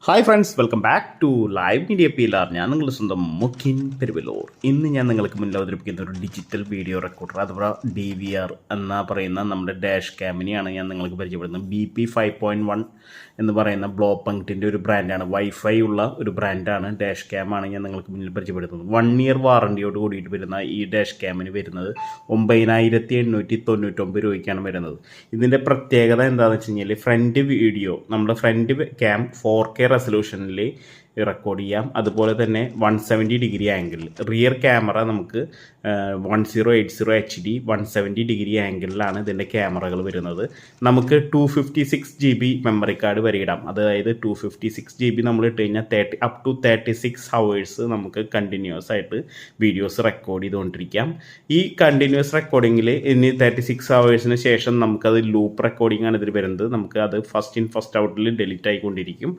Hi friends, welcome back to live media പിയിലാർ. ഞാൻ നിങ്ങളുടെ സ്വന്തം മുഖിൻ പെരുവല്ലൂർ. ഇന്ന് ഞാൻ നിങ്ങൾക്ക് മുന്നിൽ അവതരിപ്പിക്കുന്ന ഒരു ഡിജിറ്റൽ വീഡിയോ റെക്കോർഡർ അഥവാ DVR എന്ന പറയുന്ന നമ്മുടെ ഡാഷ് ക്യാമിനെയാണ് ഞാൻ നിങ്ങൾക്ക് പരിചയപ്പെടുന്നത്. BP5.1 എന്ന് പറയുന്ന ബ്ലോ പങ്ക്റ്റിൻ്റെ ഒരു ബ്രാൻഡാണ്. വൈഫൈ ഉള്ള ഒരു ബ്രാൻഡാണ്. ഡാഷ് ക്യാമാണ് ഞാൻ നിങ്ങൾക്ക് മുന്നിൽ പരിചയപ്പെടുത്തുന്നത്. 1 ഇയർ വാറണ്ടിയോട് കൂടിയിട്ട് വരുന്ന ഈ ഡാഷ് ക്യാമിന് വരുന്നത് 9899 രൂപയ്ക്കാണ് വരുന്നത്. ഇതിൻ്റെ പ്രത്യേകത എന്താണെന്ന് വെച്ച് കഴിഞ്ഞാൽ ഫ്രണ്ട് വീഡിയോ, നമ്മുടെ ഫ്രണ്ട് ക്യാം 4K റെസൊല്യൂഷനിൽ റെക്കോർഡ് ചെയ്യാം. അതുപോലെ തന്നെ 170 ഡിഗ്രി ആംഗിളിൽ റിയർ ക്യാമറ നമുക്ക് 1080 HD 170 ഡിഗ്രി ആംഗിളിലാണ് ഇതിൻ്റെ ക്യാമറകൾ വരുന്നത്. നമുക്ക് 256 GB മെമ്മറി കാർഡ് വരെ ഇടാം. അതായത് 256 GB നമ്മൾ ഇട്ട് കഴിഞ്ഞാൽ അപ് ടു 36 ഹവേഴ്സ് നമുക്ക് കണ്ടിന്യൂസ് ആയിട്ട് വീഡിയോസ് റെക്കോർഡ് ചെയ്തുകൊണ്ടിരിക്കാം. ഈ കണ്ടിന്യൂസ് റെക്കോർഡിങ്ങിൽ ഇനി 36 ഹവേഴ്സിന് ശേഷം നമുക്കത് ലൂപ്പ് റെക്കോർഡിംഗ് ആണ് ഇതിൽ വരുന്നത്. നമുക്ക് അത് ഫസ്റ്റ് ഇൻ ഫസ്റ്റ് ഔട്ടിൽ ഡെലിറ്റ് ആയിക്കൊണ്ടിരിക്കും.